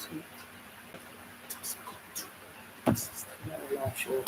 I'm not sure.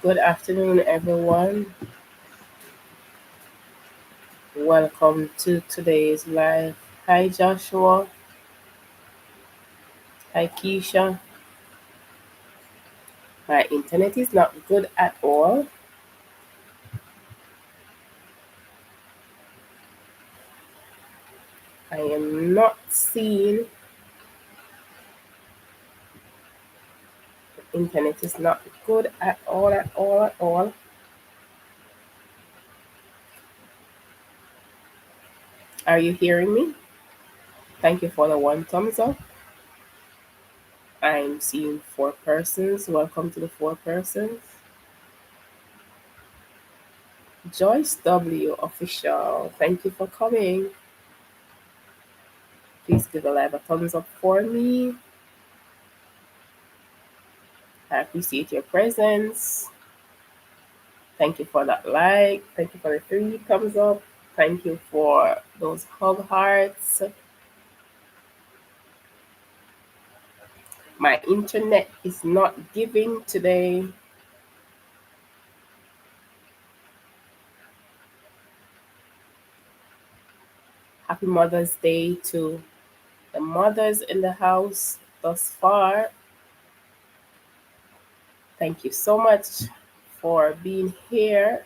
Good afternoon, everyone. Welcome to today's live. Hi, Joshua. Hi, Keisha. My internet is not good at all. not seeing. The internet is not good at all, at all, at all. Are you hearing me? Thank you for the one thumbs up. I'm seeing four persons. Welcome to the four persons. Joyce W. Official. Thank you for coming. Please give a live a thumbs up for me. I appreciate your presence. Thank you for that like. Thank you for the three thumbs up. Thank you for those hug hearts. My internet is not giving today. Happy Mother's Day to the mothers in the house thus far. Thank you so much for being here.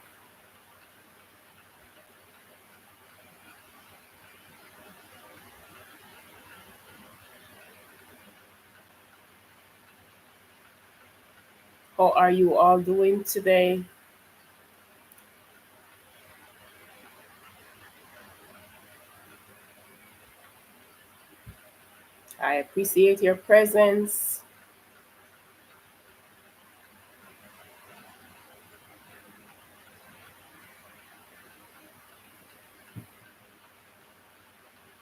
How are you all doing today? I appreciate your presence.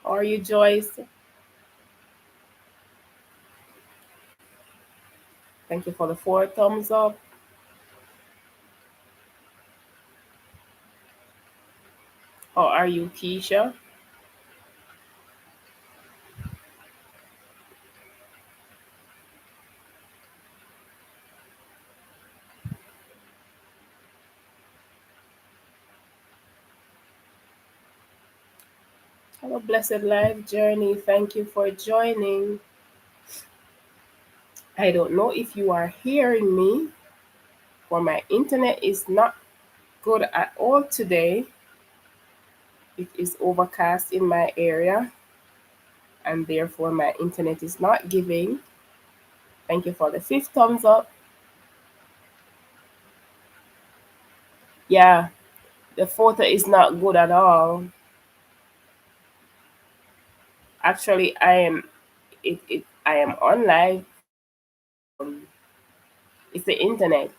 How are you, Joyce? Thank you for the four thumbs up. How are you, Keisha? Have a blessed life journey. Thank you for joining. I don't know if you are hearing me, for my internet is not good at all today. It is overcast in my area, and therefore my internet is not giving. Thank you for the fifth thumbs up. Yeah, the photo is not good at all. Actually, I am on live. It's the internet.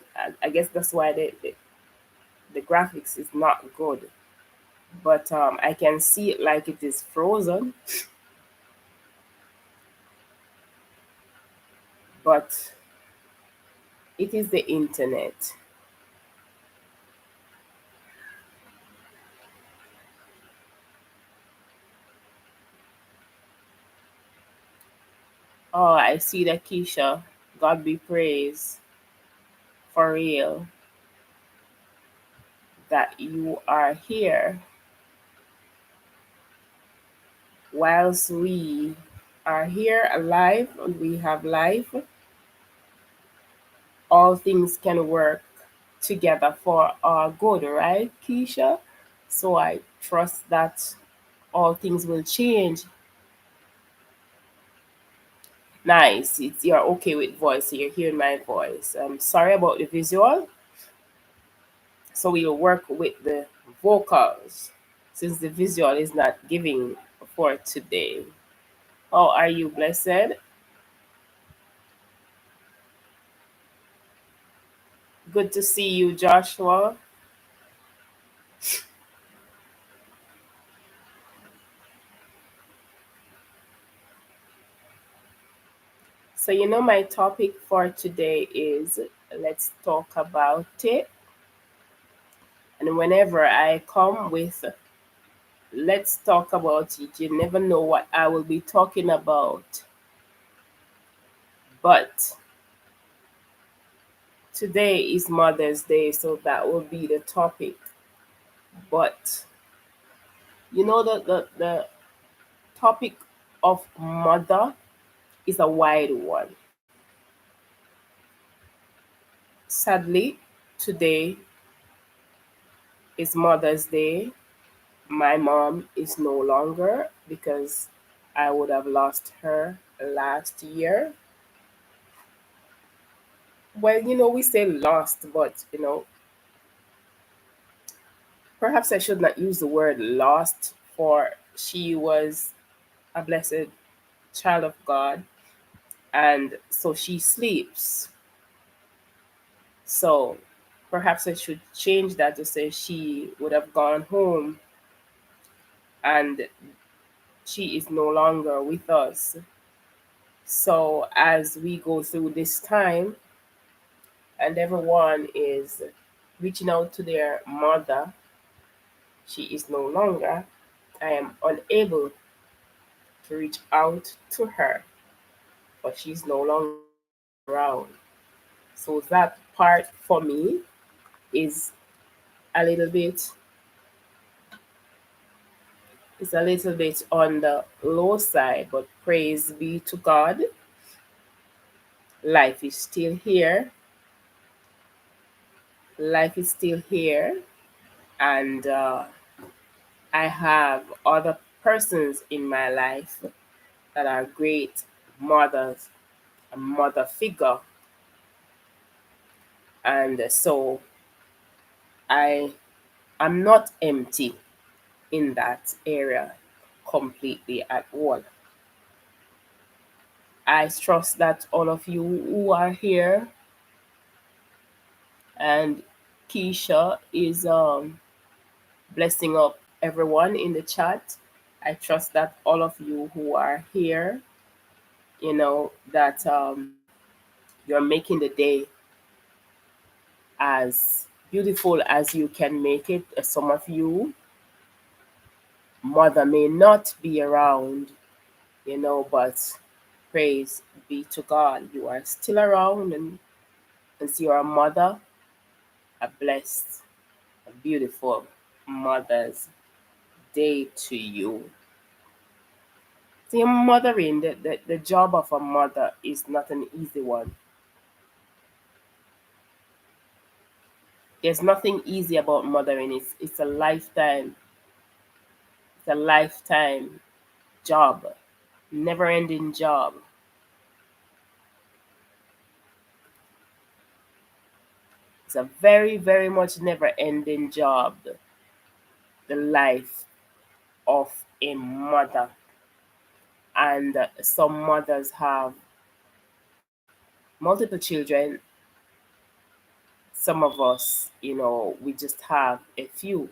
I guess that's why the graphics is not good. But I can see it like it is frozen. But it is the internet. Oh, I see that, Keisha. God be praised for real that you are here whilst we are here alive and we have life. All things can work together for our good, right, Keisha? So I trust that all things will change. Nice. It's you're okay with voice, so you're hearing my voice. I'm sorry about the visual. So we'll work with the vocals since the visual is not giving for today. How are you, blessed? Good to see you, Joshua. So, my topic for today is let's talk about it. And whenever I come with let's talk about it, you never know what I will be talking about. But today is Mother's Day, so that will be the topic. But the topic of mother is a wide one. Sadly, today is Mother's Day. My mom is no longer because I would have lost her last year. Well, we say lost, but perhaps I should not use the word lost, for she was a blessed child of God, and so she sleeps. So perhaps I should change that to say she would have gone home and she is no longer with us. So as we go through this time and everyone is reaching out to their mother, she is no longer. I am unable to reach out to her, but she's no longer around. So that part for me is a little bit is a little bit on the low side, but praise be to God, life is still here. Life is still here, and I have other persons in my life that are great mothers, a mother figure, and so I am not empty in that area completely at all. I trust that all of you who are here, and Keisha is blessing up everyone in the chat. I trust that all of you who are here, that you're making the day as beautiful as you can make it. Some of you, mother may not be around, but praise be to God, you are still around, and so you're a mother, a blessed, a beautiful Mother's Day to you. See, mothering, the job of a mother is not an easy one. There's nothing easy about mothering. It's a lifetime. It's a lifetime job, never ending job. It's a very, very much never ending job. The life of a mother. And some mothers have multiple children. Some of us, we just have a few.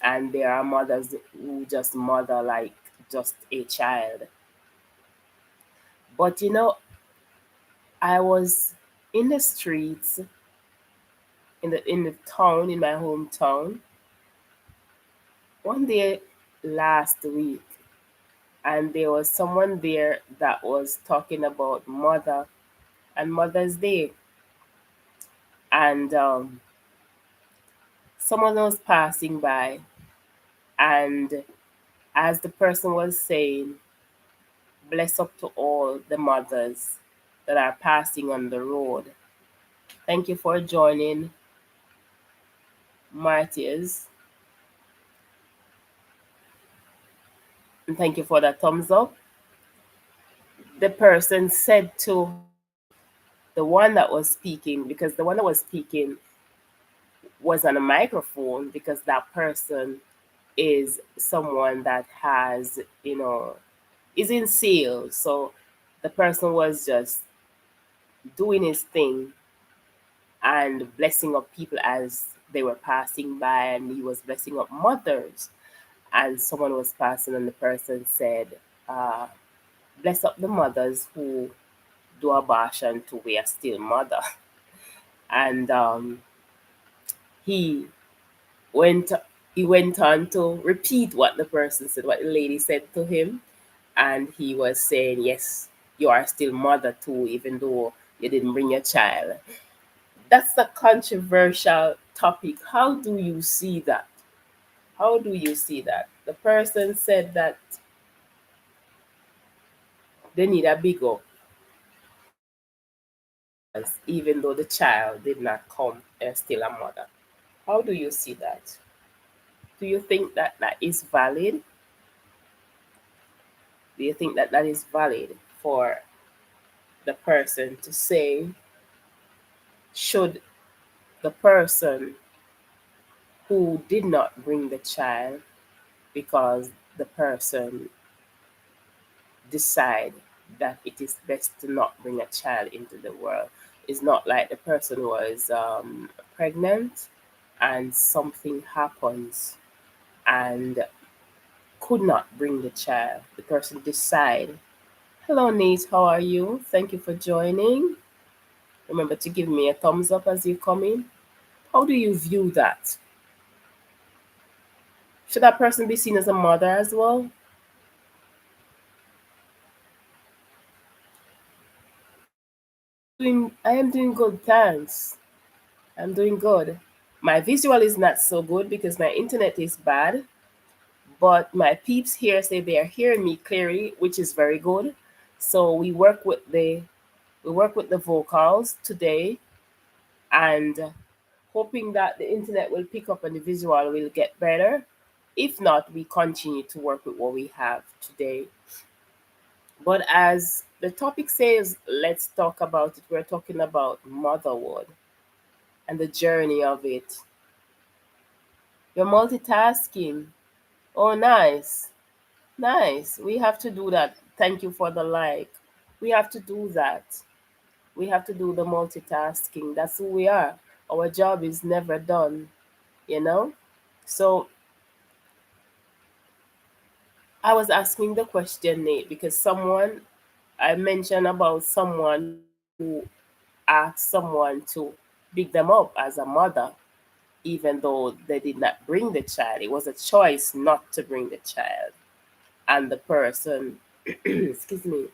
And there are mothers who just mother like just a child. But I was in the streets, in the town, in my hometown, one day last week, and there was someone there that was talking about mother and Mother's Day, and someone was passing by, and as the person was saying, "Bless up to all the mothers that are passing on the road." Thank you for joining, Martyrs, and thank you for the thumbs up. The person said to the one that was speaking, because the one that was speaking was on a microphone, because that person is someone that has, is in sales. So the person was just doing his thing and blessing up people as they were passing by, and he was blessing up mothers. And someone was passing, and the person said, uh, "Bless up the mothers who do abortion to we are still mother." And he went he went on to repeat what the person said, what the lady said to him, and he was saying, "Yes, you are still mother too, even though you didn't bring your child." That's a controversial topic. How do you see that? How do you see that? The person said that they need a big up, as even though the child did not come, they're still a mother. How do you see that? Do you think that that is valid? Do you think that that is valid for the person to say, should the person who did not bring the child because the person decide that it is best to not bring a child into the world? It's not like the person was pregnant and something happens and could not bring the child. The person decide, hello niece, how are you? Thank you for joining. Remember to give me a thumbs up as you come in. How do you view that? Should that person be seen as a mother as well? I am doing good, thanks. I'm doing good. My visual is not so good because my internet is bad, but my peeps here say they are hearing me clearly, which is very good. So we work with the vocals today and hoping that the internet will pick up and the visual will get better. If not, we continue to work with what we have today. But as the topic says, let's talk about it. We're talking about motherhood and the journey of it. You're multitasking. Oh, nice. Nice. We have to do that. Thank you for the like. We have to do that. We have to do the multitasking. That's who we are. Our job is never done, you know? So I was asking the question, Nate, because I mentioned about someone who asked someone to pick them up as a mother, even though they did not bring the child. It was a choice not to bring the child. And the person, excuse me,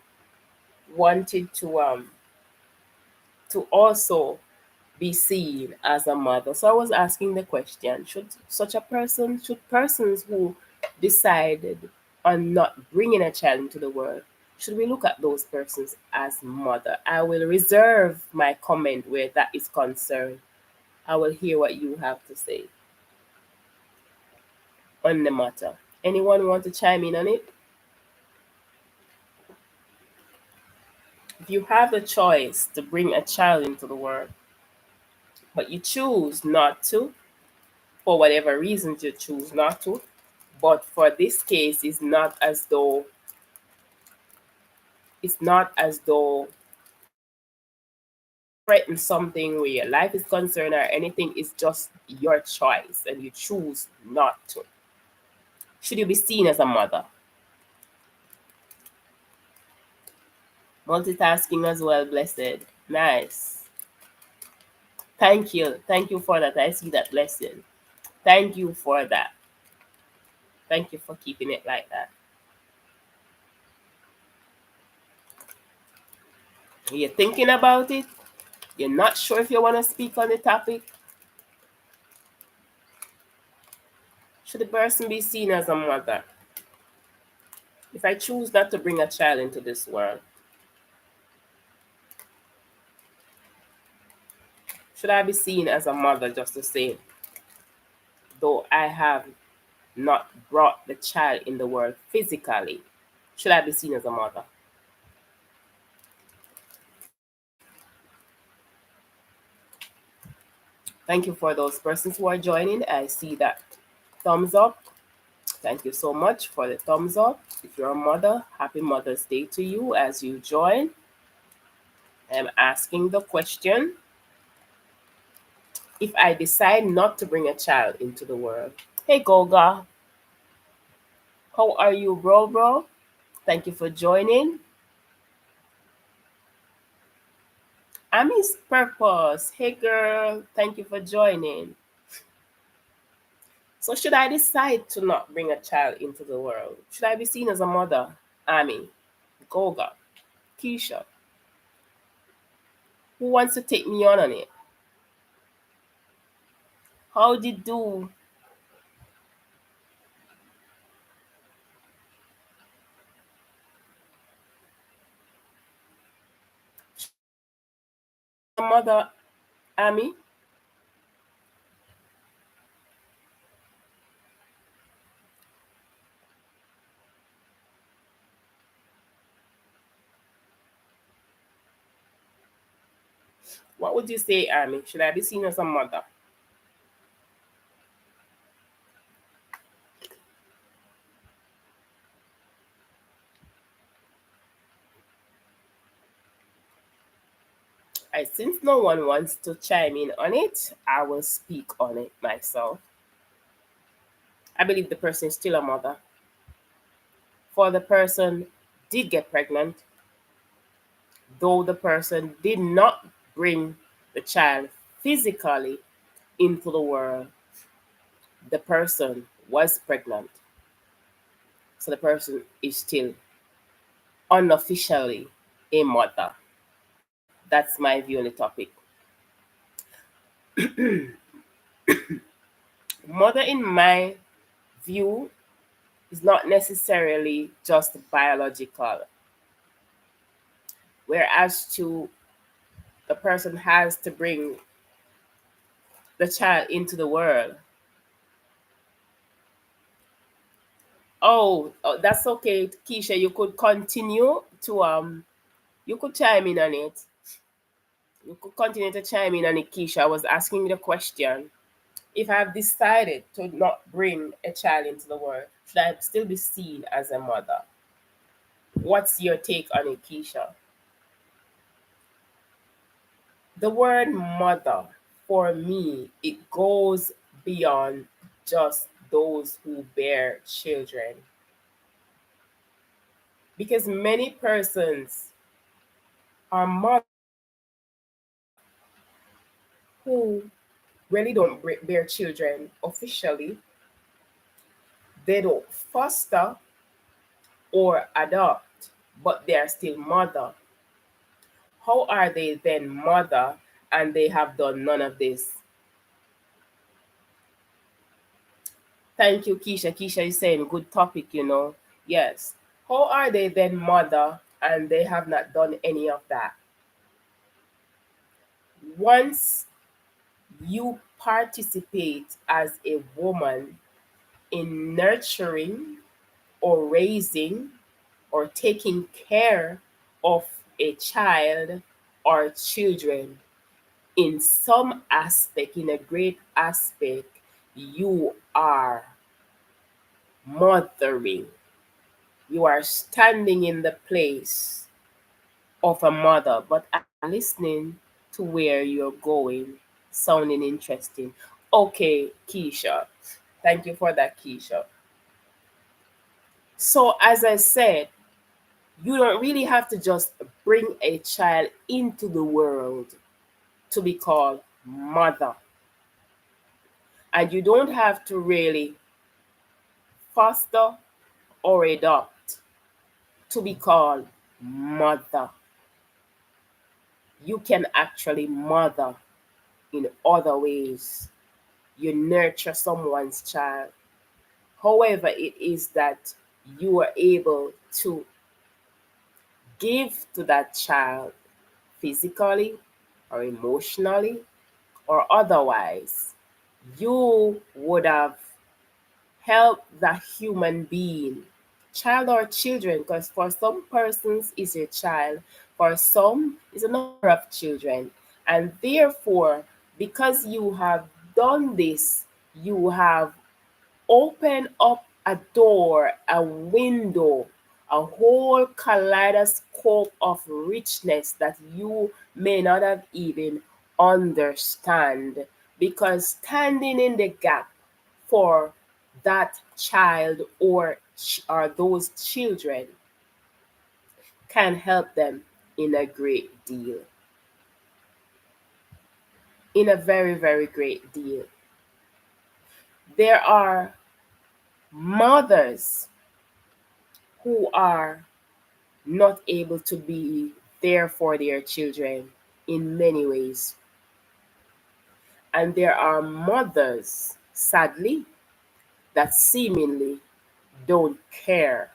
wanted to also be seen as a mother. So I was asking the question, should persons who decided on not bringing a child into the world, should we look at those persons as mother? I will reserve my comment where that is concerned. I will hear what you have to say on the matter. Anyone want to chime in on it? If you have the choice to bring a child into the world, but you choose not to, for whatever reasons you choose not to, but for this case, it's not as though threaten something where your life is concerned or anything. It's just your choice and you choose not to. Should you be seen as a mother? Multitasking as well, blessed. Nice. Thank you. Thank you for that. I see that blessing. Thank you for that. Thank you for keeping it like that. You're thinking about it. You're not sure if you want to speak on the topic. Should the person be seen as a mother? If I choose not to bring a child into this world, should I be seen as a mother just the same, though I have not brought the child in the world physically? Should I be seen as a mother? Thank you for those persons who are joining. I see that thumbs up. Thank you so much for the thumbs up. If you're a mother, happy Mother's Day to you as you join. I'm asking the question, if I decide not to bring a child into the world. Hey Goga, how are you, bro? Thank you for joining. I miss Purpose. Hey girl, thank you for joining. So should I decide to not bring a child into the world? Should I be seen as a mother? Ami, Goga, Keisha. Who wants to take me on it? How did do a mother, Ami? What would you say, Amy? Should I be seen as a mother? Since no one wants to chime in on it, I will speak on it myself. I believe the person is still a mother. For the person did get pregnant, though the person did not bring the child physically into the world, the person was pregnant. So the person is still unofficially a mother. That's my view on the topic. Mother, in my view, is not necessarily just biological, whereas to the person has to bring the child into the world. Oh, that's okay, Keisha. You could continue to you could chime in on it. You could continue to chime in on it, Keisha. I was asking you the question. If I've decided to not bring a child into the world, should I still be seen as a mother? What's your take on it, Keisha? The word mother, for me, it goes beyond just those who bear children. Because many persons are mothers who really don't bear children officially. They don't foster or adopt, but they are still mother. How are they then mother and they have done none of this? Thank you, Keisha. Keisha is saying good topic. Yes. How are they then mother and they have not done any of that? Once you participate as a woman in nurturing or raising or taking care of a child or children, in some aspect, in a great aspect, you are mothering. You are standing in the place of a mother, but I'm listening to where you're going, sounding interesting. Okay, Keisha. Thank you for that, Keisha. So, as I said, you don't really have to just bring a child into the world to be called mother. And you don't have to really foster or adopt to be called mother. You can actually mother in other ways. You nurture someone's child. However, it is that you are able to give to that child physically or emotionally or otherwise, you would have helped that human being, child or children, because for some persons is a child, for some is a number of children. And therefore, because you have done this, you have opened up a door, a window, a whole kaleidoscope of richness that you may not have even understand, because standing in the gap for that child or those children can help them in a great deal, in a very, very great deal. There are mothers who are not able to be there for their children in many ways. And there are mothers, sadly, that seemingly don't care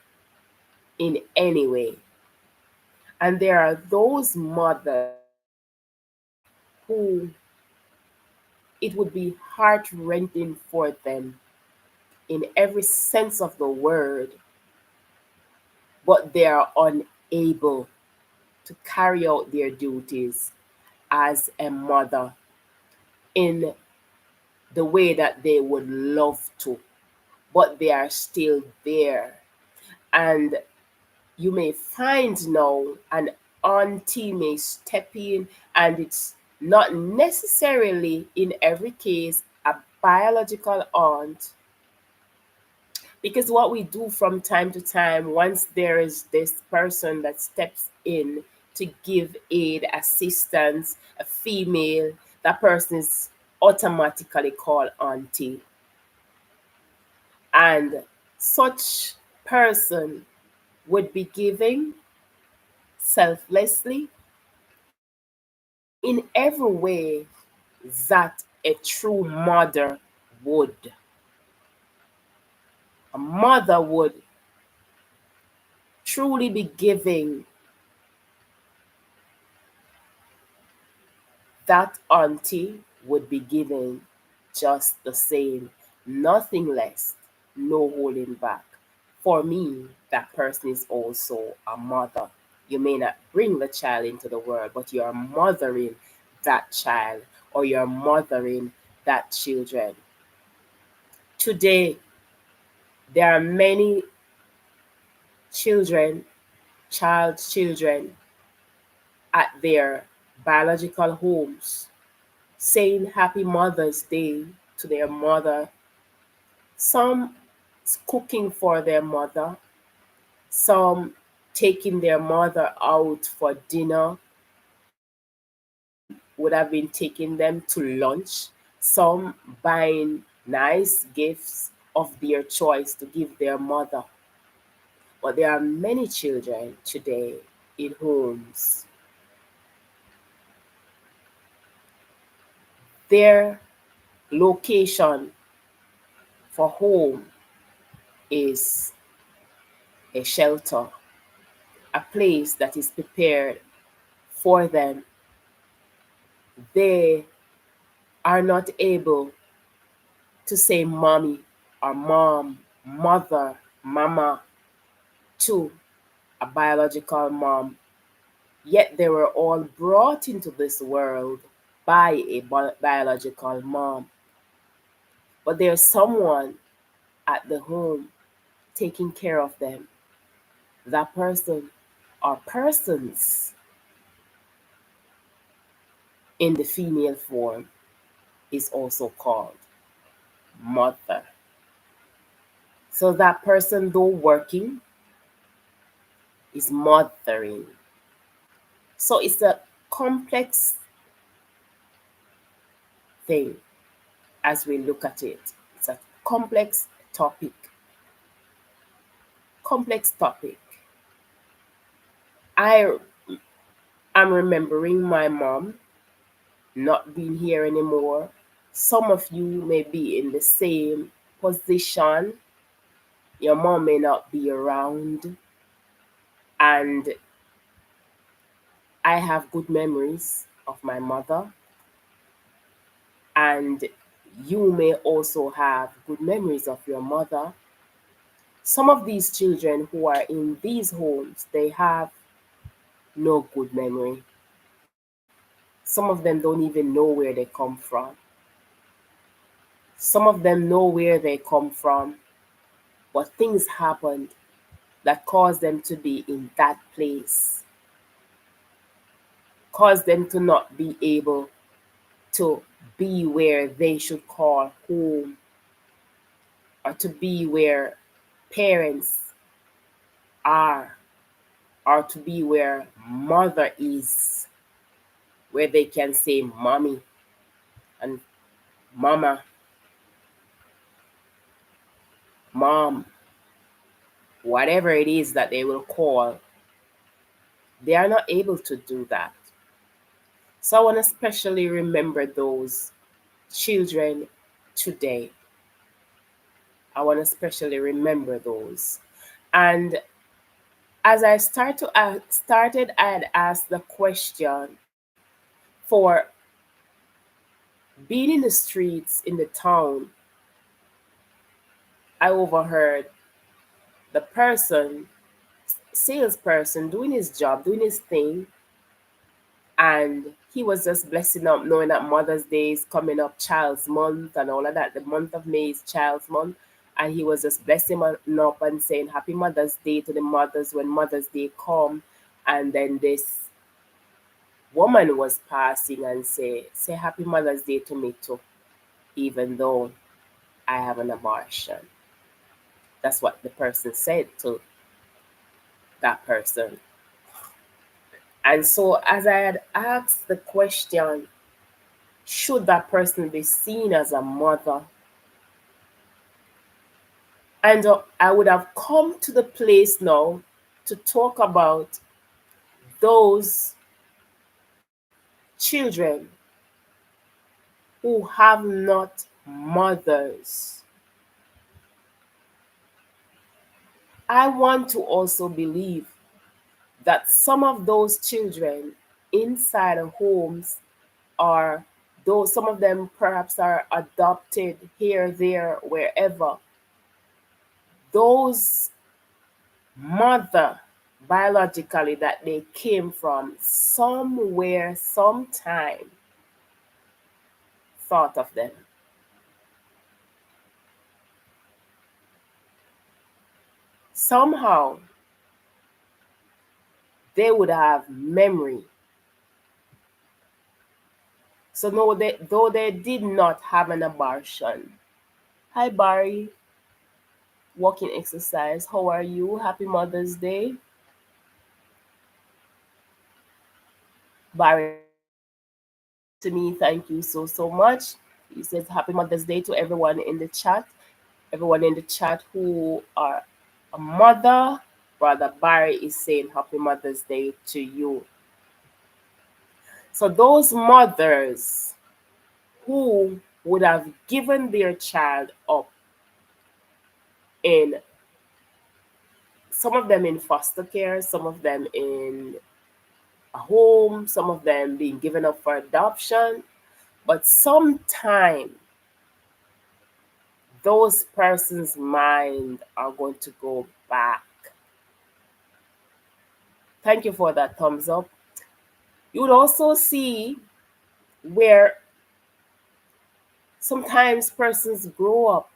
in any way. And there are those mothers who it would be heart rending for them in every sense of the word, but they are unable to carry out their duties. as a mother in the way that they would love to, but they are still there. And you may find now an auntie may step in, and it's not necessarily in every case a biological aunt, because what we do from time to time, once there is this person that steps in to give aid, assistance, a female, that person is automatically called auntie. And such person would be giving selflessly in every way that a true mother would. A mother would truly be giving. That auntie would be giving just the same, nothing less, no holding back. For me, that person is also a mother. You may not bring the child into the world, but you're mothering that child, or you're mothering that children. Today, there are many children, children at their biological homes saying Happy Mother's Day to their mother. Some cooking for their mother, some taking their mother out for dinner. Some would have been taking them to lunch, some buying nice gifts of their choice to give their mother. But there are many children today in homes. Their location for home is a shelter, a place that is prepared for them. They are not able to say mommy or mom, mother, mama to a biological mom, yet they were all brought into this world by a biological mom. But there's someone at the home taking care of them. That person or persons in the female form is also called mother. So that person, though working, is mothering. So it's a complex thing as we look at it. It's a complex topic. Complex topic. I am remembering my mom not being here anymore. Some of you may be in the same position. Your mom may not be around, and I have good memories of my mother, and you may also have good memories of your mother. Some of these children who are in these homes, they have no good memory. Some of them don't even know where they come from. Some of them know where they come from, but things happened that caused them to be in that place, caused them to not be able to be where they should call home, or to be where parents are, or to be where mother is, where they can say mommy and mama, mom, whatever it is that they will call. They are not able to do that. So I want to especially remember those children today. I want to especially remember those. And as I started, I had asked the question for being in the streets in the town. I overheard the person, salesperson, doing his job, doing his thing, And he was just blessing up, knowing that Mother's Day is coming up, Child's Month, and all of that. The month of May is Child's Month. And he was just blessing up and saying Happy Mother's Day to the mothers when Mother's Day come. And then this woman was passing and say Happy Mother's Day to me too, even though I have an abortion. That's what the person said to that person. And so, as I had asked the question, should that person be seen as a mother? And I would have come to the place now to talk about those children who have not mothers. I want to also believe that some of those children inside of homes are, though some of them perhaps are adopted here, there, wherever, those mother biologically that they came from somewhere, sometime thought of them. Somehow they would have memory. So no, though they did not have an abortion. Hi Barry, walking exercise. How are you? Happy Mother's Day. Barry to me, thank you so much. He says Happy Mother's Day to everyone in the chat. Everyone in the chat who are a mother. Brother Barry is saying Happy Mother's Day to you. So those mothers who would have given their child up, in some of them in foster care, some of them in a home, some of them being given up for adoption, but sometime those persons' mind are going to go back. Thank you for that thumbs up. You would also see where sometimes persons grow up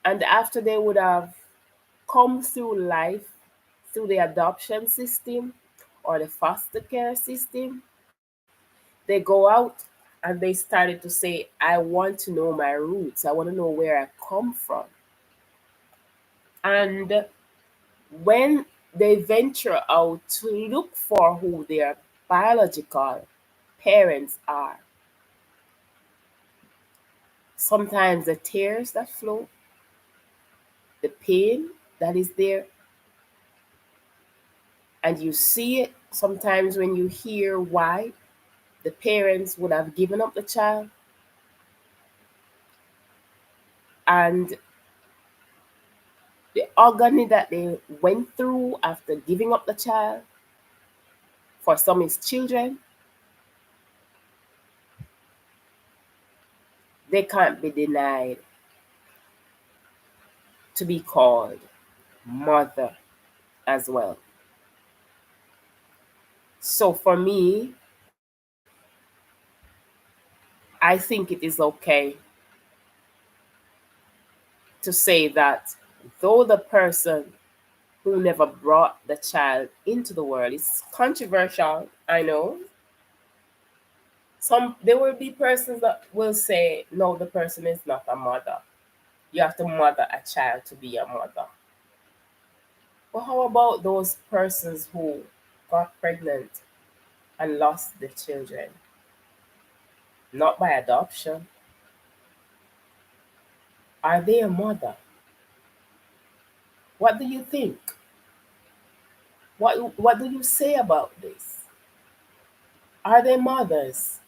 and after they would have come through life through the adoption system or the foster care system, they go out and they started to say, I want to know my roots. I want to know where I come from. And when they venture out to look for who their biological parents are, sometimes the tears that flow, the pain that is there, and you see it sometimes when you hear why the parents would have given up the child, and the agony that they went through after giving up the child. For some, it's children. They can't be denied to be called mother as well. So for me, I think it is okay to say that though the person who never brought the child into the world, it's controversial, I know. There will be persons that will say, no, the person is not a mother. You have to mother a child to be a mother. But how about those persons who got pregnant and lost the children? Not by adoption. Are they a mother? What do you think? What do you say about this? Are they mothers?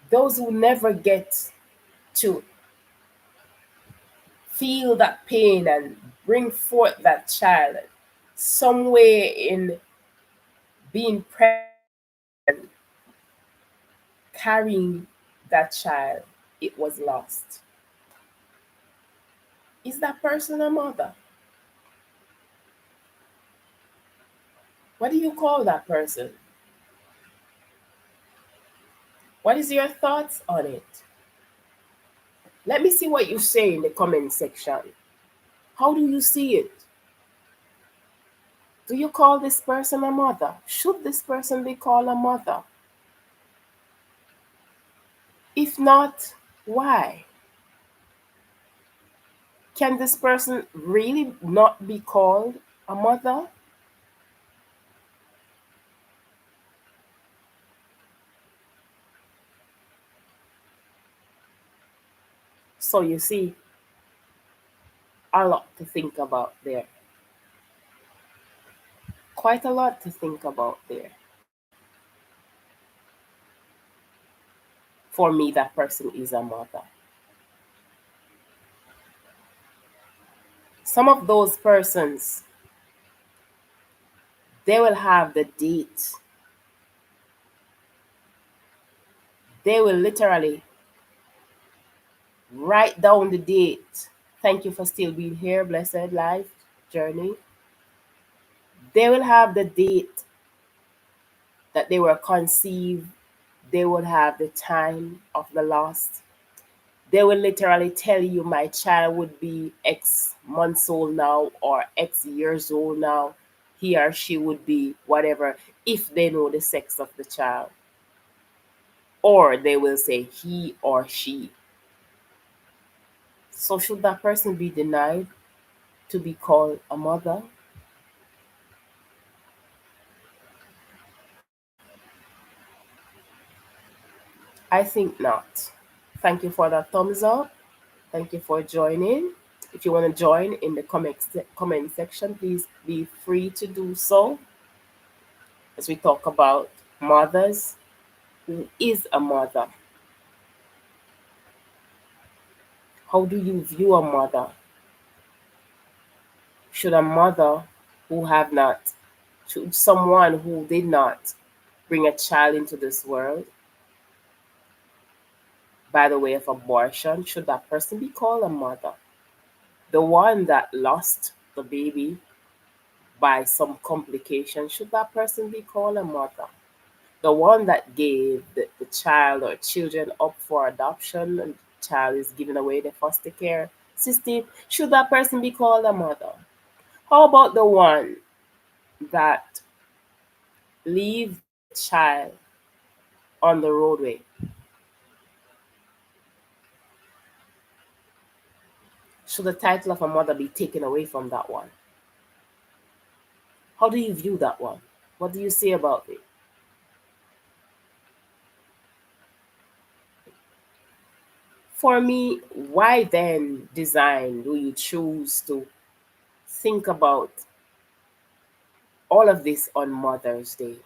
Those who never get to feel that pain and bring forth that child, somewhere in being pregnant and carrying that child, it was lost. Is that person a mother? What do you call that person? What is your thoughts on it? Let me see what you say in the comment section. How do you see it? Do you call this person a mother? Should this person be called a mother? If not, why? Can this person really not be called a mother? So you see, a lot to think about there. Quite a lot to think about there. For me, that person is a mother. Some of those persons, they will have the date. They will literally write down the date. Thank you for still being here, blessed life journey. They will have the date that they were conceived. They would have the time of the loss. They will literally tell you my child would be X months old now or X years old now. He or she would be whatever if they know the sex of the child. Or they will say he or she. So should that person be denied to be called a mother? I think not. Thank you for that thumbs up. Thank you for joining. If you want to join in the comment section, please be free to do so as we talk about mothers. Who is a mother? How do you view a mother? Should a mother who have not, should someone who did not bring a child into this world by the way of abortion, should that person be called a mother? The one that lost the baby by some complication, should that person be called a mother? The one that gave the child or children up for adoption and the child is given away the foster care system, should that person be called a mother? How about the one that leave the child on the roadway? Should the title of a mother be taken away from that one? How do you view that one? What do you say about it? For me, why then design do you choose to think about all of this on Mother's Day?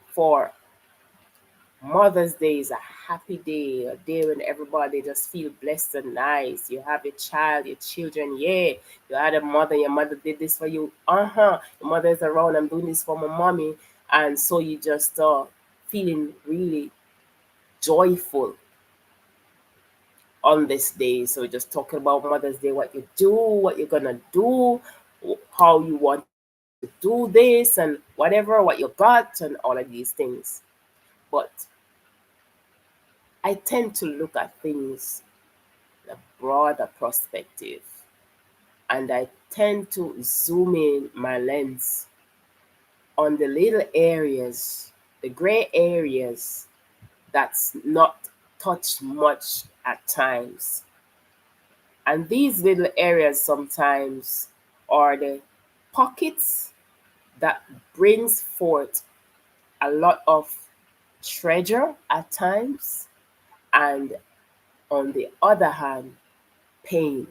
For Mother's Day is a happy day, a day when everybody just feel blessed and nice. You have your child, your children, yeah. You had a mother, your mother did this for you. Your mother is around, I'm doing this for my mommy. And so you just feeling really joyful on this day. So just talking about Mother's Day, what you do, what you're gonna do, how you want to do this and whatever, what you got and all of these things. But I tend to look at things in a broader perspective and I tend to zoom in my lens on the little areas, the gray areas that's not touched much at times. And these little areas sometimes are the pockets that brings forth a lot of treasure at times, and on the other hand, pain.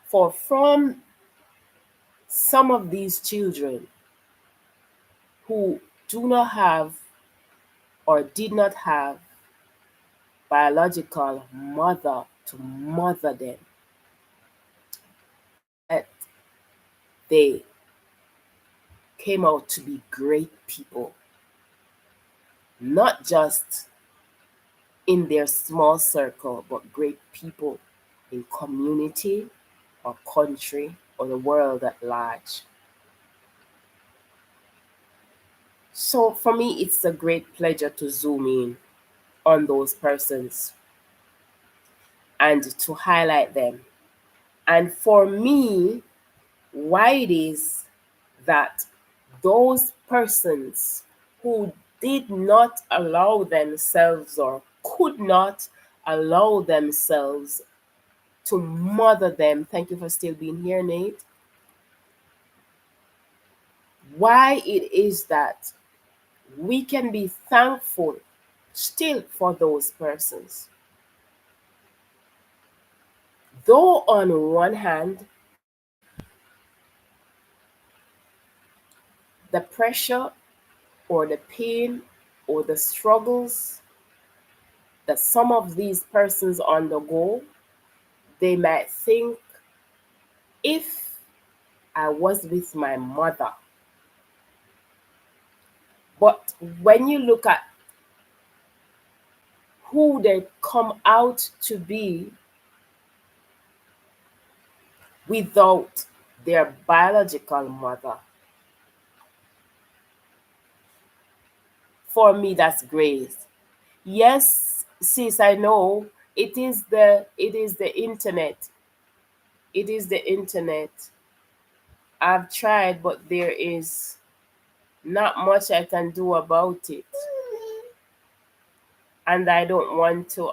For from some of these children who do not have or did not have biological mother to mother them, yet they came out to be great people, not just in their small circle, but great people in community or country or the world at large. So for me, it's a great pleasure to zoom in on those persons and to highlight them. And for me, why it is that those persons who did not allow themselves or could not allow themselves to mother them, thank you for still being here, Nate. Why it is that we can be thankful still for those persons. Though, on one hand, the pressure or the pain or the struggles that some of these persons undergo, they might think, if I was with my mother. But when you look at who they come out to be without their biological mother, for me, that's grace. Yes, sis, I know it is the internet. It is the internet. I've tried, but there is not much I can do about it. And I don't want to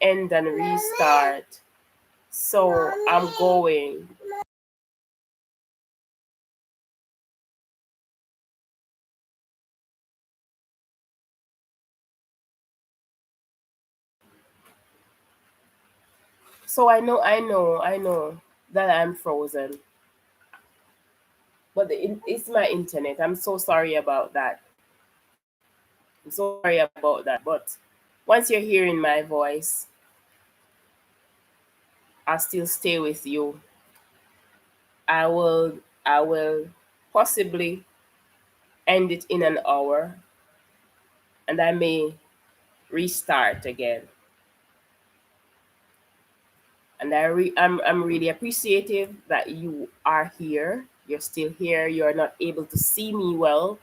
end and restart. So I'm going. So I know that I'm frozen. But it's my internet. I'm so sorry about that. I'm so sorry about that. But once you're hearing my voice, I'll still stay with you. I will possibly end it in an hour and I may restart again. And I'm really appreciative that you are here. You're still here. You're not able to see me well.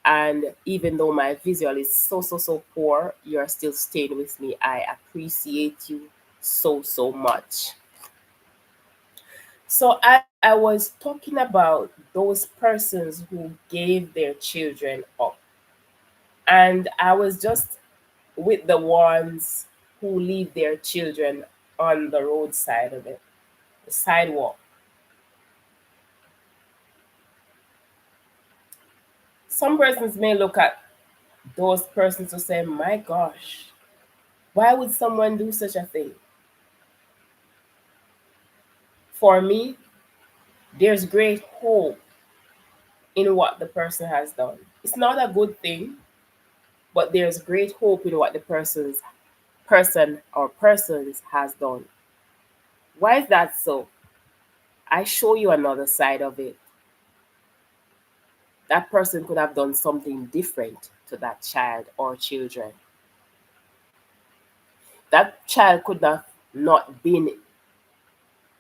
And even though my visual is so poor, you're still staying with me. I appreciate you so much. So as I was talking about those persons who gave their children up, and I was just with the ones who leave their children on the roadside of it, the sidewalk. Some persons may look at those persons to say, my gosh, why would someone do such a thing? For me, there's great hope in what the person has done. It's not a good thing, but there's great hope in what the person or persons has done. Why is that so? I show you another side of it. That person could have done something different to that child or children. That child could have not been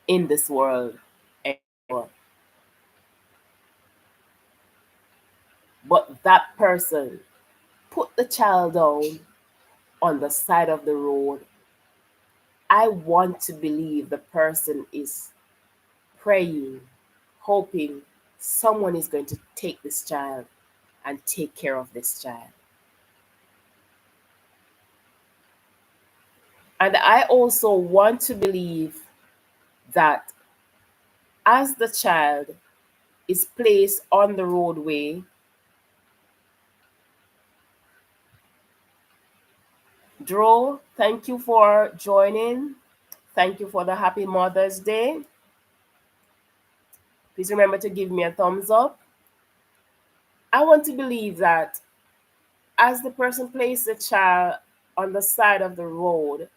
in this world anymore. But that person put the child down on the side of the road. I want to believe the person is praying, hoping someone is going to take this child and take care of this child. And I also want to believe that as the child is placed on the roadway, Dro, thank you for joining. Thank you for the happy Mother's Day. Please remember to give me a thumbs up. I want to believe that as the person placed the child on the side of the road,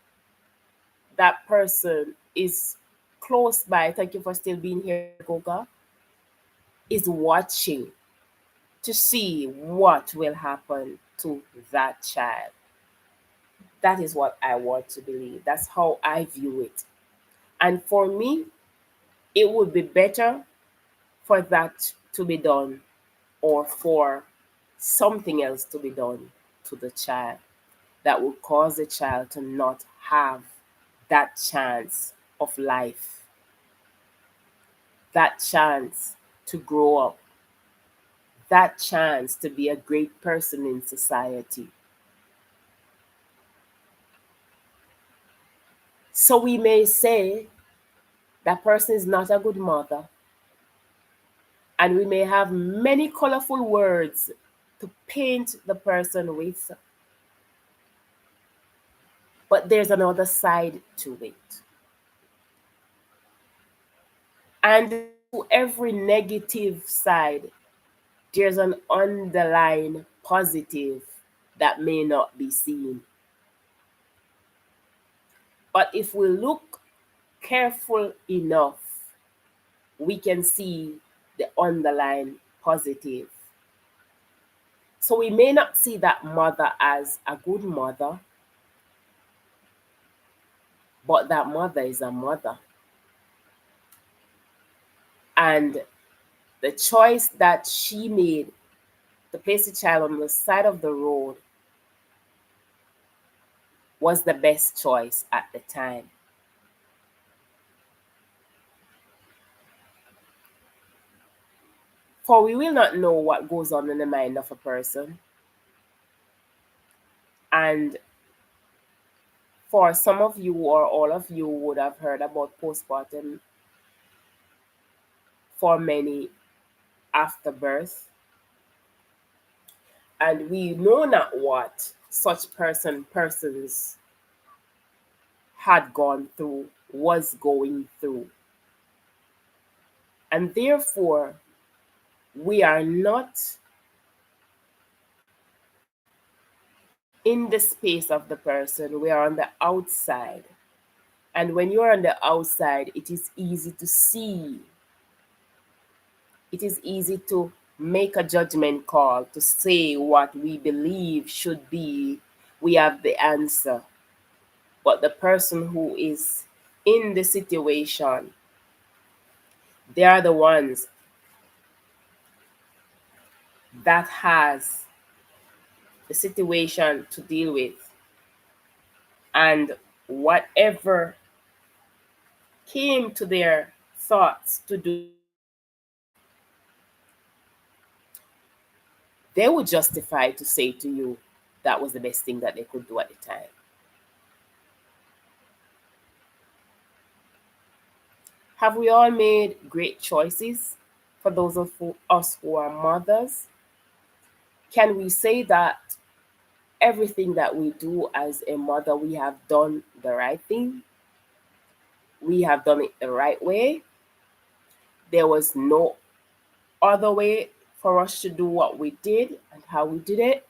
that person is close by. Thank you for still being here, Goga. Is watching to see what will happen to that child. That is what I want to believe. That's how I view it. And for me, it would be better for that to be done or for something else to be done to the child that would cause the child to not have that chance of life, that chance to grow up, that chance to be a great person in society. So we may say that person is not a good mother, and we may have many colorful words to paint the person with, but there's another side to it. And to every negative side, there's an underlying positive that may not be seen. But if we look careful enough, we can see the underlying positive. So we may not see that mother as a good mother, but that mother is a mother. And the choice that she made to place the child on the side of the road was the best choice at the time. For we will not know what goes on in the mind of a person. And for some of you or all of you would have heard about postpartum for many after birth. And we know not what such persons had gone through, was going through. And therefore, we are not in the space of the person, we are on the outside. And when you're on the outside, it is easy to see. It is easy to make a judgment call, to say what we believe should be. We have the answer. But the person who is in the situation, they are the ones that has the situation to deal with. And whatever came to their thoughts to do, they would justify to say to you that was the best thing that they could do at the time. Have we all made great choices? For those of us who are mothers, can we say that everything that we do as a mother, we have done the right thing? We have done it the right way. There was no other way for us to do what we did and how we did it.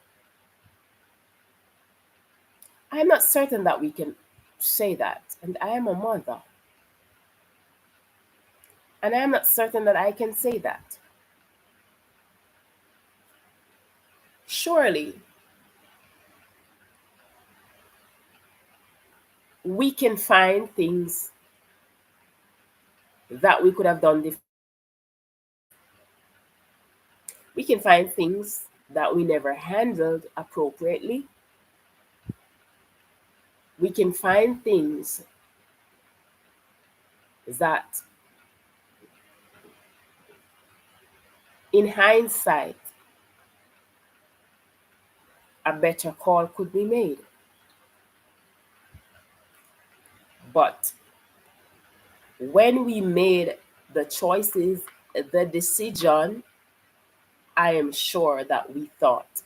I'm not certain that we can say that. And I am a mother. And I'm not certain that I can say that. Surely, we can find things that we could have done differently. We can find things that we never handled appropriately. We can find things that, in hindsight, a better call could be made. But when we made the choices, the decision, I am sure that we thought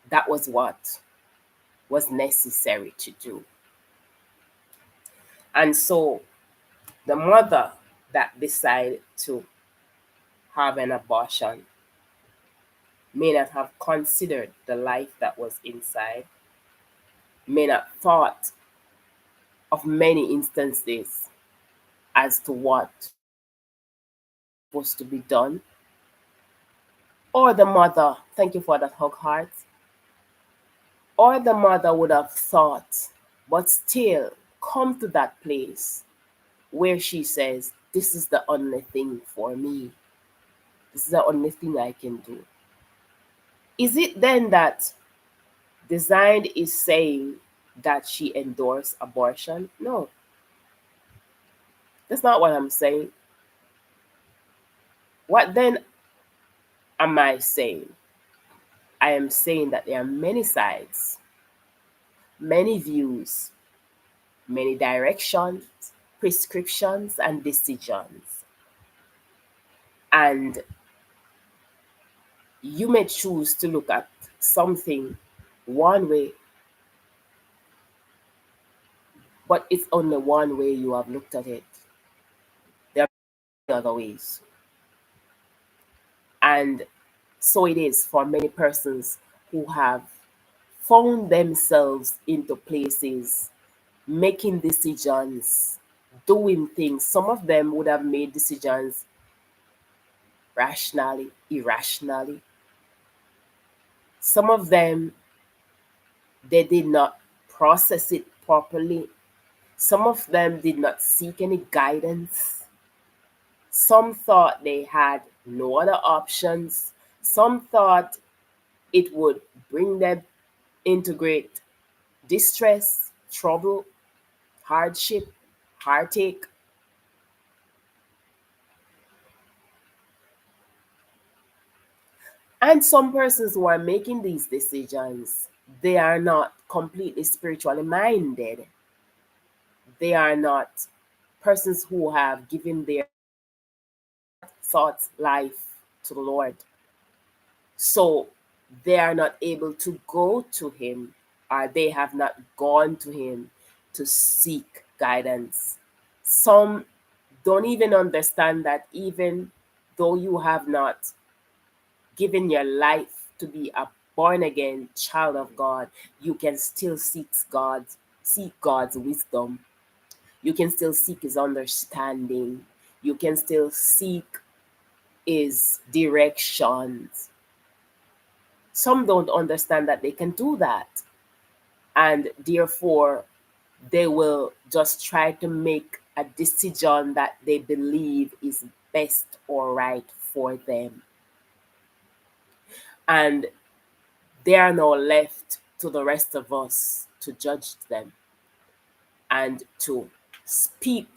that was what was necessary to do. And so the mother that decided to have an abortion may not have considered the life that was inside, may not thought of many instances as to what was to be done. Or the mother, thank you for that hug heart, or the mother would have thought, but still come to that place where she says, this is the only thing for me. This is the only thing I can do. Is it then that Designed is saying that she endorsed abortion? No, that's not what I'm saying. What then am I saying? I am saying that there are many sides, many views, many directions, prescriptions, and decisions. And you may choose to look at something one way, but it's only one way you have looked at it. There are other ways. And so it is for many persons who have found themselves into places, making decisions, doing things. Some of them would have made decisions rationally, irrationally. Some of them, they did not process it properly. Some of them did not seek any guidance. Some thought they had no other options. Some thought it would bring them into great distress, trouble, hardship, heartache. And some persons who are making these decisions, they are not completely spiritually minded. They are not persons who have given their thoughts life to the Lord. So they are not able to go to Him, or they have not gone to Him to seek guidance. Some don't even understand that even though you have not given your life to be a born again child of God, you can still seek God's wisdom. You can still seek His understanding. You can still seek His directions. Some don't understand that they can do that. And therefore, they will just try to make a decision that they believe is best or right for them. And they are now left to the rest of us to judge them and to speak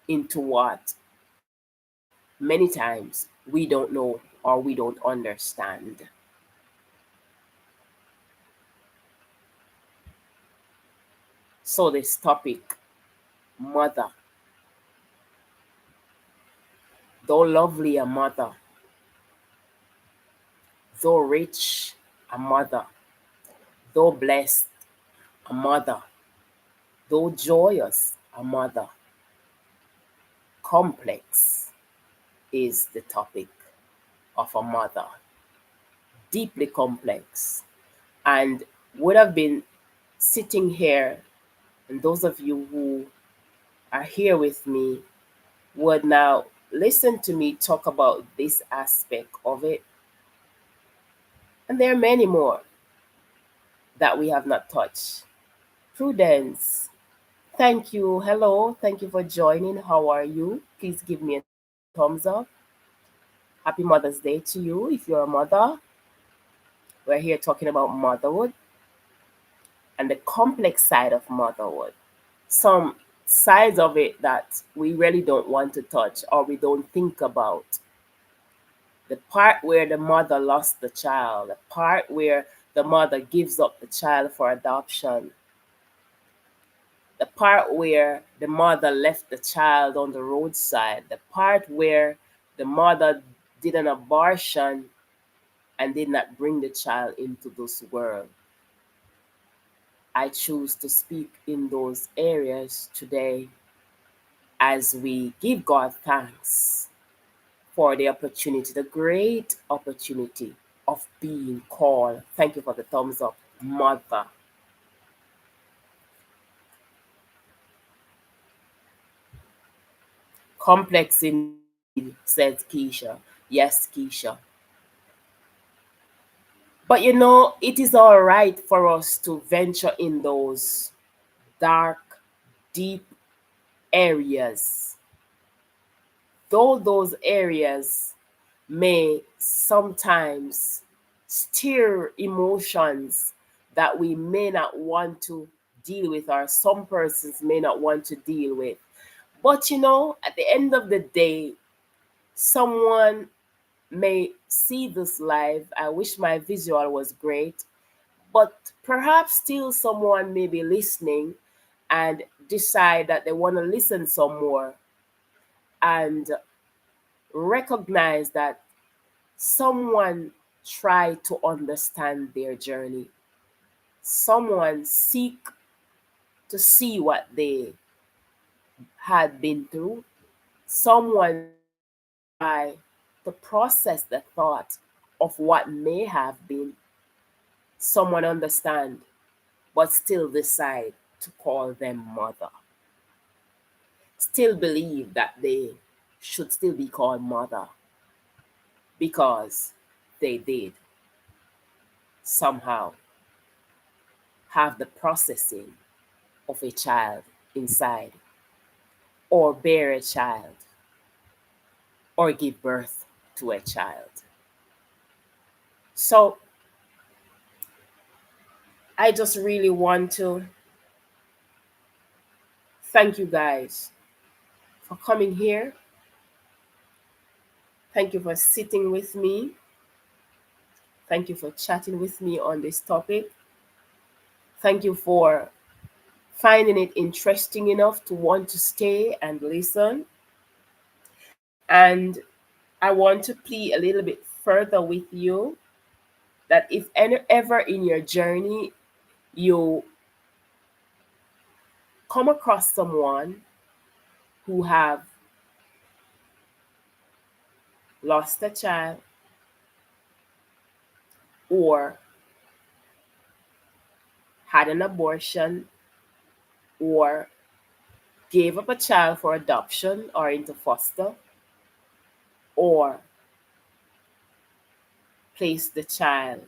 into what many times we don't know or we don't understand. So, this topic, mother, though lovely a mother, though rich a mother, though blessed a mother, though joyous a mother, complex is the topic of a mother, deeply complex. And would have been sitting here, and those of you who are here with me would now listen to me talk about this aspect of it. And there are many more that we have not touched. Prudence, thank you. Hello, thank you for joining. How are you? Please give me a thumbs up. Happy Mother's Day to you if you're a mother. We're here talking about motherhood and the complex side of motherhood. Some sides of it that we really don't want to touch or we don't think about. The part where the mother lost the child, the part where the mother gives up the child for adoption, the part where the mother left the child on the roadside, the part where the mother did an abortion and did not bring the child into this world. I choose to speak in those areas today as we give God thanks for the opportunity, the great opportunity of being called. Thank you for the thumbs up, mother. Complex indeed, says Keisha. Yes, Keisha. But it is all right for us to venture in those dark, deep areas, though those areas may sometimes stir emotions that we may not want to deal with, or some persons may not want to deal with. But at the end of the day, someone may see this live. I wish my visual was great, but perhaps still someone may be listening and decide that they want to listen some more and recognize that someone tried to understand their journey. Someone seek to see what they had been through. Someone try to process the thought of what may have been. Someone understand, but still decide to call them mother. Still believe that they should still be called mother because they did somehow have the processing of a child inside, or bear a child, or give birth to a child. So I just really want to thank you guys for coming here. Thank you for sitting with me. Thank you for chatting with me on this topic. Thank you for finding it interesting enough to want to stay and listen. And I want to plead a little bit further with you that if ever in your journey you come across someone who have lost a child, or had an abortion, or gave up a child for adoption or into foster, or placed the child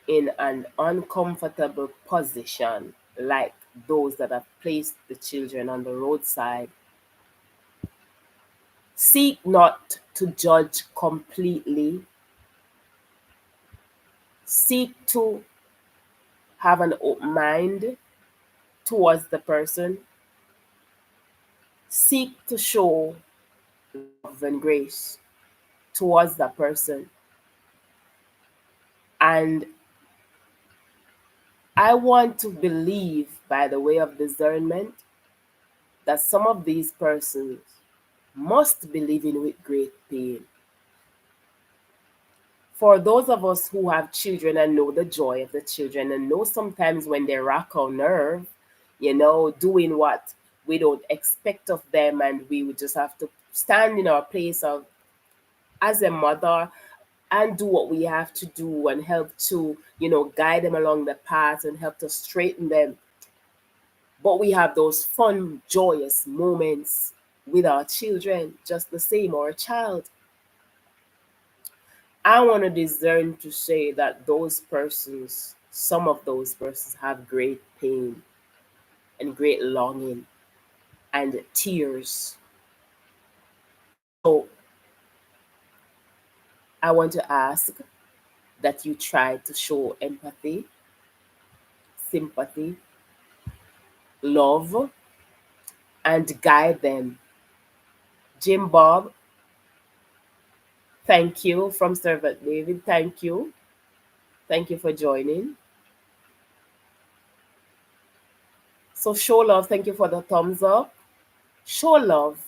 in an uncomfortable position, like those that have placed the children on the roadside, seek not to judge completely. Seek to have an open mind towards the person. Seek to show love and grace towards that person. And I want to believe, by the way of discernment, that some of these persons must be living with great pain. For those of us who have children and know the joy of the children, and know sometimes when they rack our nerve, doing what we don't expect of them, and we would just have to stand in our place of as a mother and do what we have to do and help to, guide them along the path and help to straighten them. But we have those fun, joyous moments with our children, just the same, or a child. I want to discern to say that those persons, some of those persons, have great pain and great longing and tears. So I want to ask that you try to show empathy, sympathy, love, and guide them. Jim Bob, thank you from Servant David. Thank you. Thank you for joining. So show love. Thank you for the thumbs up. Show love.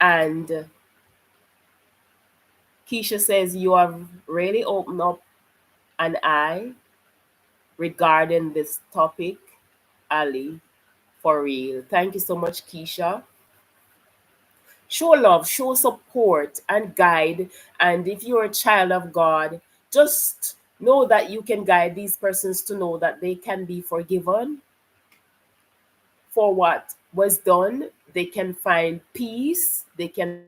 And Keisha says you have really opened up an eye regarding this topic, Ali. For real. Thank you so much, Keisha. Show love, show support, and guide. And if you're a child of God, just know that you can guide these persons to know that they can be forgiven for what was done. They can find peace. They can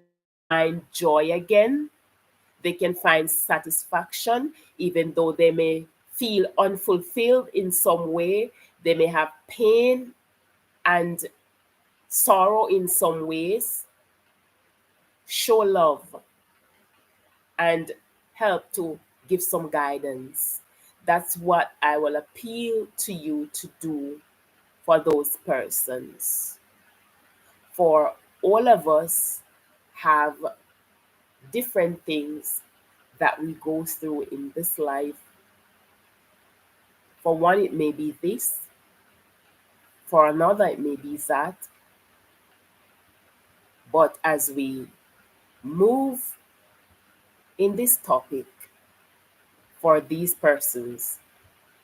find joy again. They can find satisfaction, even though they may feel unfulfilled in some way. They may have pain and sorrow in some ways. Show love and help to give some guidance. That's what I will appeal to you to do for those persons. For all of us have different things that we go through in this life. For one, it may be this, for another, it may be that. But as we move in this topic, for these persons,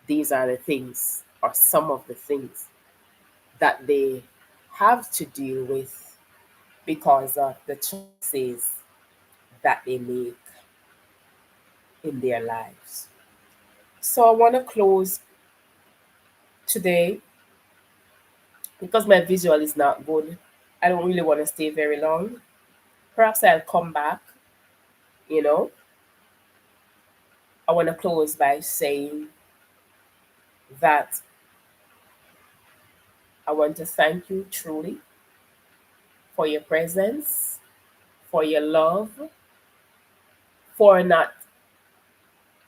these are the things, or some of the things, that they have to deal with because of the choices that they make in their lives. So I want to close today because my visual is not good. I don't really want to stay very long. Perhaps I'll come back, you know. I want to close by saying that I want to thank you truly for your presence, for your love, for not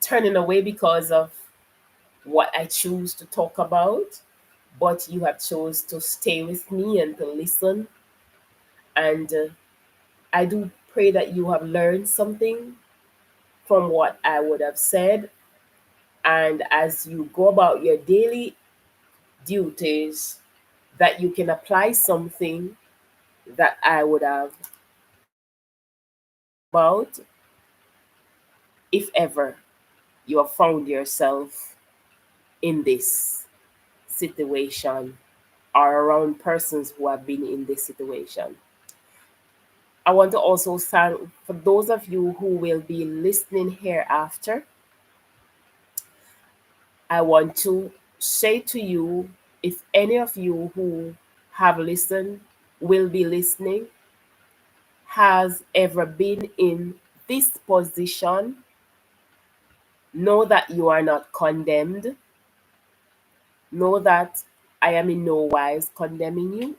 turning away because of what I choose to talk about, but you have chose to stay with me and to listen. And I do pray that you have learned something from what I would have said. And as you go about your daily duties, that you can apply something that I would have about if ever you have found yourself in this situation or around persons who have been in this situation. I want to also thank for those of you who will be listening hereafter. I want to say to you, if any of you who have listened, will be listening, has ever been in this position, know that you are not condemned. Know that I am in no wise condemning you.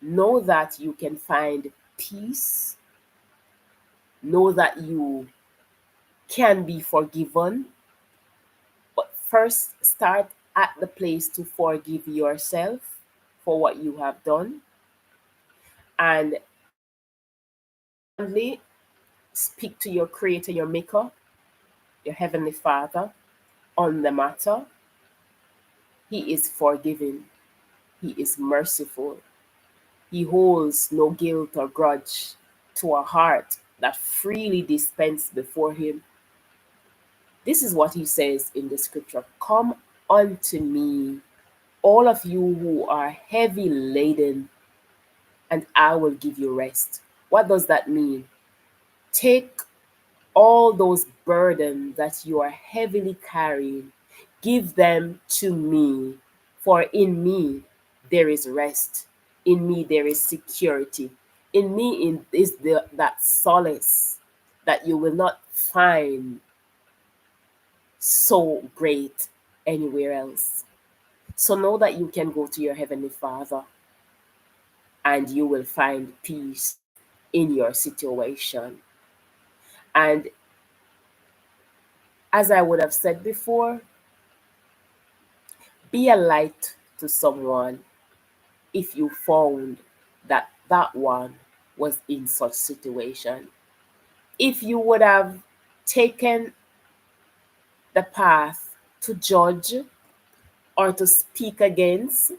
Know that you can find peace. Know that you can be forgiven. But first, start at the place to forgive yourself for what you have done. And secondly, speak to your Creator, your Maker, your Heavenly Father on the matter. He is forgiving, He is merciful, He holds no guilt or grudge to a heart that freely dispense before Him. This is what He says in the scripture: Come unto me, all of you who are heavy laden, and I will give you rest. What does that mean? Take all those burdens that you are heavily carrying, give them to me, for in me there is rest. In me there is security. In me is that solace that you will not find so great anywhere else. So know that you can go to your Heavenly Father and you will find peace in your situation. And as I would have said before, be a light to someone if you found that that one was in such situation. If you would have taken the path to judge or to speak against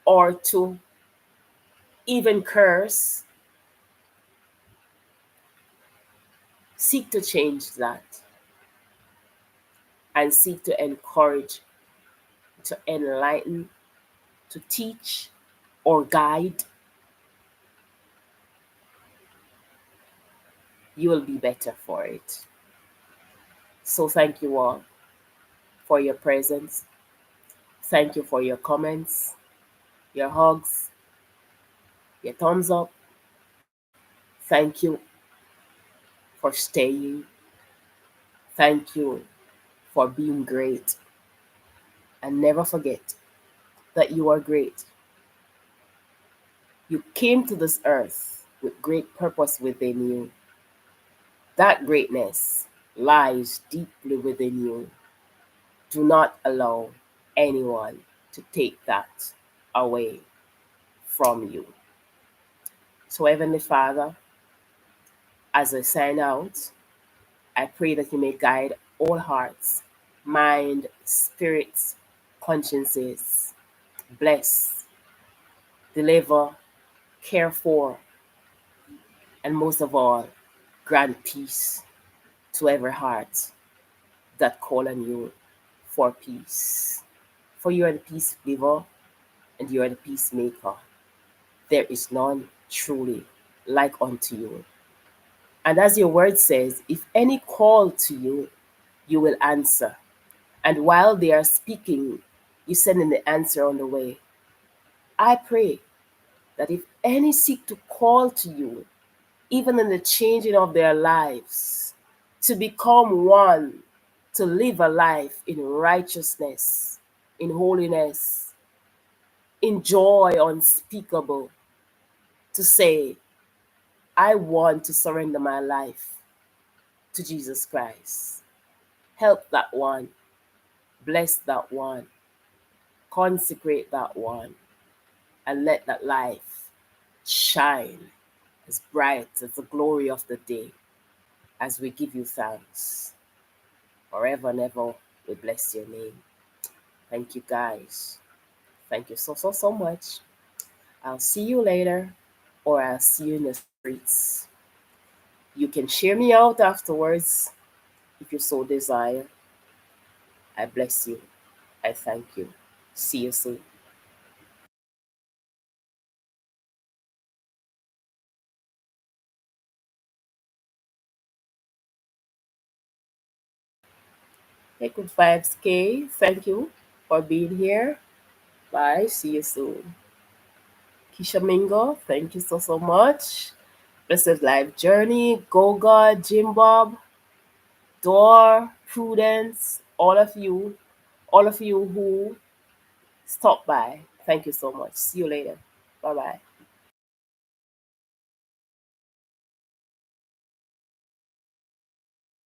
or to even curse, seek to change that and seek to encourage, to enlighten, to teach or guide. You will be better for it. So thank you all for your presence. Thank you for your comments, your hugs, your thumbs up. Thank you for staying. Thank you for being great. And never forget that you are great. You came to this earth with great purpose within you. That greatness lies deeply within you. Do not allow anyone to take that away from you. So, Heavenly Father, as I sign out, I pray that you may guide all hearts, mind, spirits, consciences, bless, deliver, care for, and most of all, grant peace to every heart that call on you for peace. For you are the peace giver and you are the peacemaker. There is none truly like unto you. And as your word says, if any call to you, you will answer. And while they are speaking, you send in the answer on the way. I pray that if any seek to call to you, even in the changing of their lives, to become one, to live a life in righteousness, in holiness, in joy unspeakable, to say, I want to surrender my life to Jesus Christ. Help that one, bless that one, consecrate that one, and let that life shine as bright as the glory of the day as we give you thanks. Forever and ever, we bless your name. Thank you, guys. Thank you so, so, so much. I'll see you later, or I'll see you in the streets. You can share me out afterwards if you so desire. I bless you. I thank you. See you soon. Hey, good vibes, K. Thank you for being here. Bye. See you soon. Kisha Mingo, thank you so, so much. Blessed Life Journey, Goga, Jim Bob, Dor, Prudence, all of you who stopped by. Thank you so much. See you later. Bye bye.